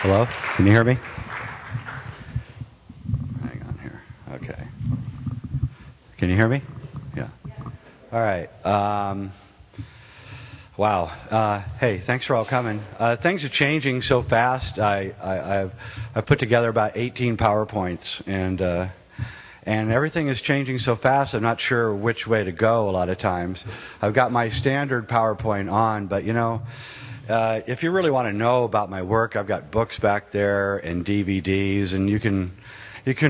Hello? Can you hear me? Hang on here. Okay. Can you hear me? Yeah. All right. Wow. Hey, thanks for all coming. Things are changing so fast. I've put together about 18 PowerPoints, and everything is changing so fast, I'm not sure which way to go a lot of times. I've got my standard PowerPoint on, but you know, if you really want to know about my work, I've got books back there and DVDs, and you can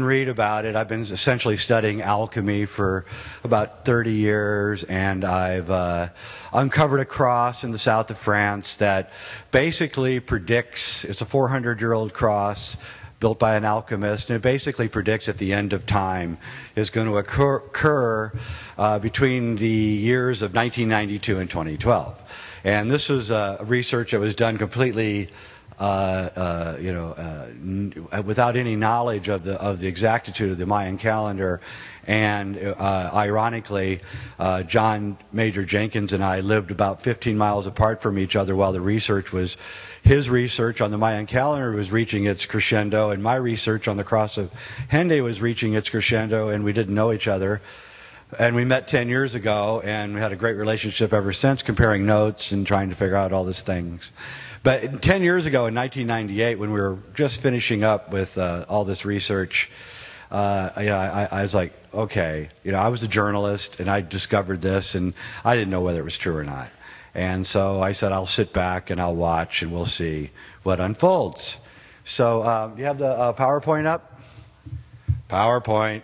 read about it. I've been essentially studying alchemy for about 30 years, and I've uncovered a cross in the south of France that basically predicts, it's a 400-year-old cross built by an alchemist, and it basically predicts that the end of time is going to occur between the years of 1992 and 2012. And this was research that was done completely without any knowledge of the exactitude of the Mayan calendar. And ironically, John Major Jenkins and I lived about 15 miles apart from each other while his research on the Mayan calendar was reaching its crescendo, and my research on the cross of Henday was reaching its crescendo, and we didn't know each other. And we met 10 years ago, and we had a great relationship ever since, comparing notes and trying to figure out all these things. But 10 years ago, in 1998, when we were just finishing up with all this research, I was like, okay, I was a journalist, and I discovered this, and I didn't know whether it was true or not. And so I said, I'll sit back and I'll watch, and we'll see what unfolds. So you have the PowerPoint up? PowerPoint.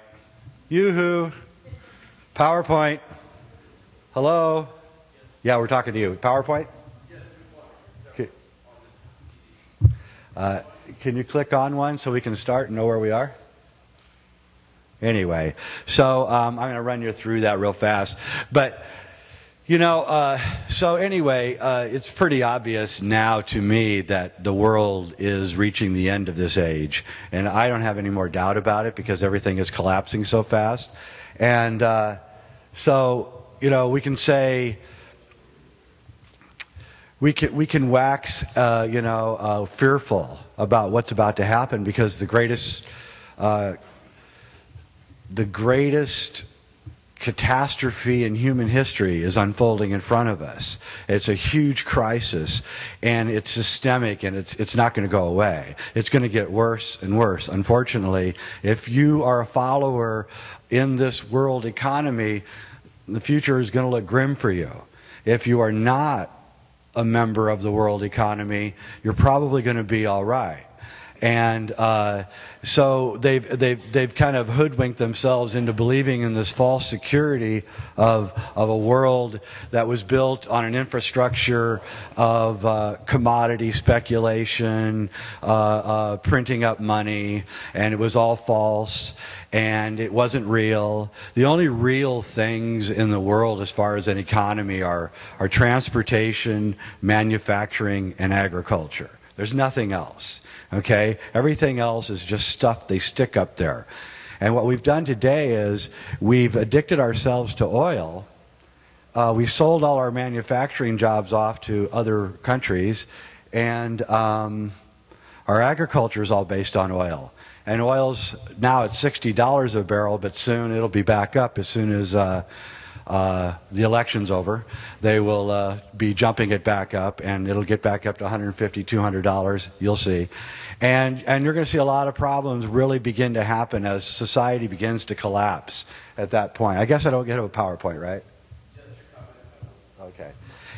Yoo-hoo. PowerPoint. Hello? Yeah, we're talking to you. PowerPoint? Okay. Can you click on one so we can start and know where we are? Anyway, so I'm going to run you through that real fast. But, so anyway, it's pretty obvious now to me that the world is reaching the end of this age. And I don't have any more doubt about it because everything is collapsing so fast. And so, we can say, we can wax, fearful about what's about to happen because the greatest catastrophe in human history is unfolding in front of us. It's a huge crisis, and it's systemic, and it's not going to go away. It's going to get worse and worse. Unfortunately, if you are a follower in this world economy, the future is going to look grim for you. If you are not a member of the world economy, you're probably going to be all right. And so they've kind of hoodwinked themselves into believing in this false security of a world that was built on an infrastructure of commodity speculation, printing up money, and it was all false, and it wasn't real. The only real things in the world as far as an economy are transportation, manufacturing, and agriculture. There's nothing else. Okay? Everything else is just stuff they stick up there. And what we've done today is we've addicted ourselves to oil. We've sold all our manufacturing jobs off to other countries, and our agriculture is all based on oil. And oil's now at $60 a barrel, but soon it'll be back up as soon as the election's over. They will be jumping it back up, and it'll get back up to $150, $200. You'll see. And you're going to see a lot of problems really begin to happen as society begins to collapse at that point. I guess I don't get a PowerPoint, right? Okay.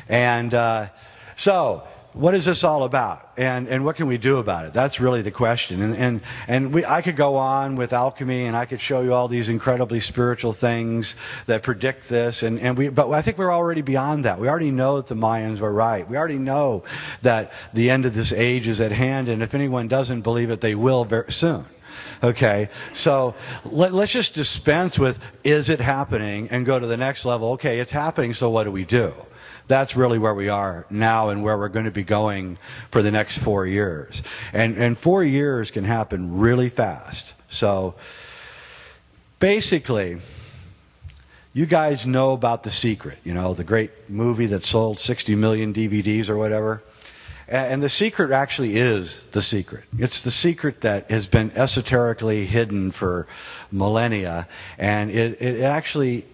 And so what is this all about? And what can we do about it? That's really the question. And I could go on with alchemy, and I could show you all these incredibly spiritual things that predict this. But I think we're already beyond that. We already know that the Mayans were right. We already know that the end of this age is at hand. And if anyone doesn't believe it, they will very soon. Okay, so let's just dispense with, is it happening, and go to the next level. Okay, it's happening, so what do we do? That's really where we are now and where we're going to be going for the next 4 years. And 4 years can happen really fast. So basically, you guys know about The Secret, the great movie that sold 60 million DVDs or whatever. And the secret actually is the secret. It's the secret that has been esoterically hidden for millennia. And it actually,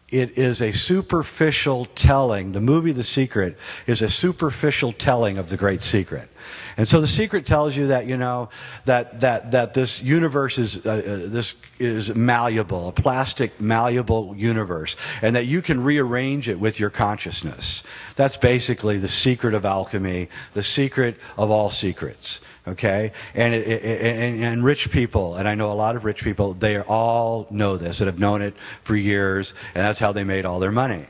it is a superficial telling. The movie The Secret is a superficial telling of the great secret. And so The Secret tells you that, you know, that this universe is malleable, a plastic malleable universe, and that you can rearrange it with your consciousness. That's basically the secret of alchemy, the secret of all secrets. Okay, and rich people, and I know a lot of rich people, they all know this and have known it for years, and that's how they made all their money.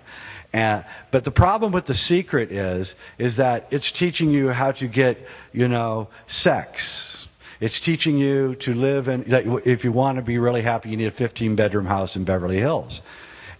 But the problem with The Secret is that it's teaching you how to get, you know, sex. It's teaching you to live in, like, if you want to be really happy, you need a 15-bedroom house in Beverly Hills.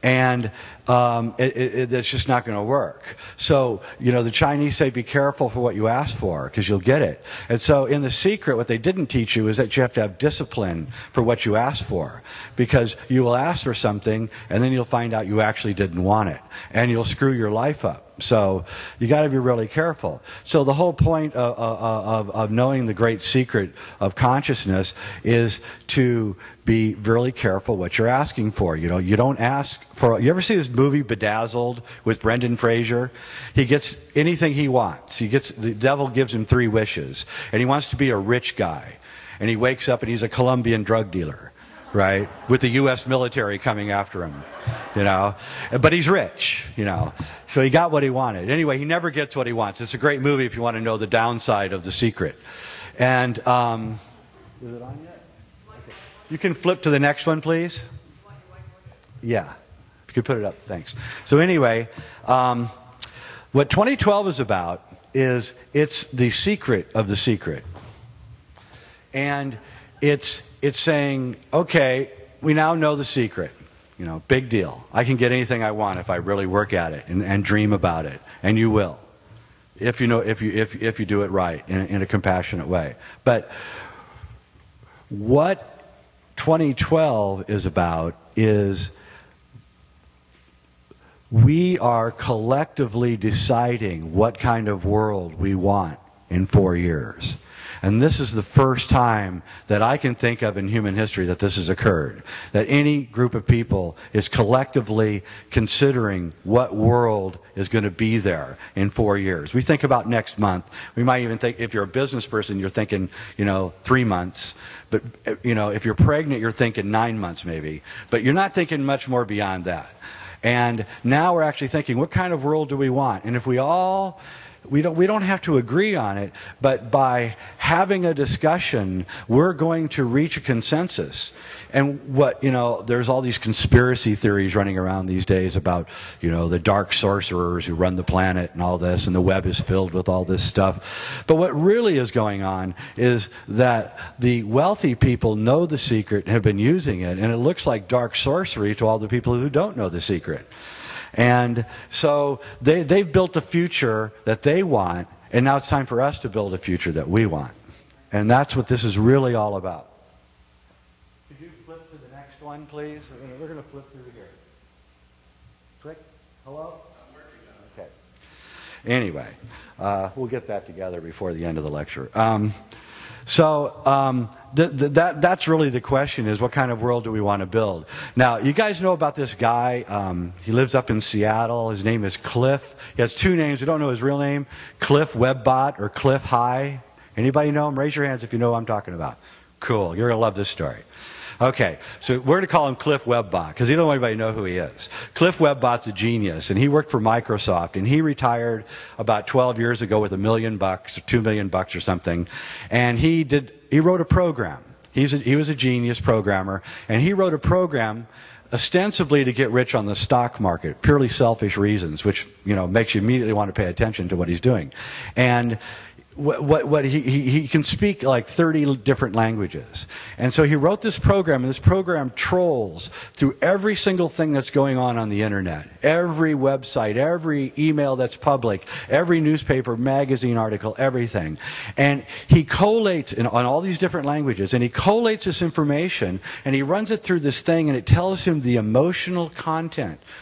And it's just not going to work. So, you know, the Chinese say be careful for what you ask for, because you'll get it. And so in The Secret, what they didn't teach you is that you have to have discipline for what you ask for. Because you will ask for something, and then you'll find out you actually didn't want it. And you'll screw your life up. So you got to be really careful. So the whole point of knowing the great secret of consciousness is to be really careful what you're asking for. You know, you don't ask for... You ever see this movie Bedazzled with Brendan Fraser? He gets anything he wants. The devil gives him 3 wishes. And he wants to be a rich guy. And he wakes up and he's a Colombian drug dealer, right? With the U.S. military coming after him, you know. But he's rich, you know. So he got what he wanted. Anyway, he never gets what he wants. It's a great movie if you want to know the downside of The Secret. And, is it on yet? You can flip to the next one, please. Yeah. If you could put it up, thanks. So anyway, what 2012 is about is it's the secret of the secret. And it's saying, okay, we now know the secret. You know, big deal. I can get anything I want if I really work at it and dream about it. And you will. If you know, if you do it right in a compassionate way. But what 2012 is about is we are collectively deciding what kind of world we want in 4 years. And this is the first time that I can think of in human history that this has occurred. That any group of people is collectively considering what world is going to be there in 4 years. We think about next month. We might even think, if you're a business person, you're thinking, you know, 3 months. But, you know, if you're pregnant, you're thinking 9 months maybe. But you're not thinking much more beyond that. And now we're actually thinking, what kind of world do we want? And if we all... We don't have to agree on it, but by having a discussion, we're going to reach a consensus. And what, you know, there's all these conspiracy theories running around these days about, you know, the dark sorcerers who run the planet and all this, and the web is filled with all this stuff. But what really is going on is that the wealthy people know the secret and have been using it, and it looks like dark sorcery to all the people who don't know the secret. And so they've built a future that they want, and now it's time for us to build a future that we want. And that's what this is really all about. Could you flip to the next one, please? We're going to flip through here. Click. Hello? I'm working on it. Okay. Anyway, we'll get that together before the end of the lecture. That's really the question, is what kind of world do we want to build? Now, you guys know about this guy. He lives up in Seattle. His name is Cliff. He has 2 names. We don't know his real name. Cliff Webbot or Cliff High. Anybody know him? Raise your hands if you know what I'm talking about. Cool. You're going to love this story. Okay, so we're going to call him Cliff Webbot because you don't want anybody to know who he is. Cliff Webbot's a genius, and he worked for Microsoft, and he retired about 12 years ago with $1 million or $2 million or something, and he wrote a program. He was a genius programmer, and he wrote a program ostensibly to get rich on the stock market, purely selfish reasons, which, you know, makes you immediately want to pay attention to what he's doing. And he can speak like 30 different languages. And so he wrote this program, and this program trolls through every single thing that's going on the internet. Every website, every email that's public, every newspaper, magazine article, everything. And he collates on all these different languages, and he collates this information, and he runs it through this thing, and it tells him the emotional content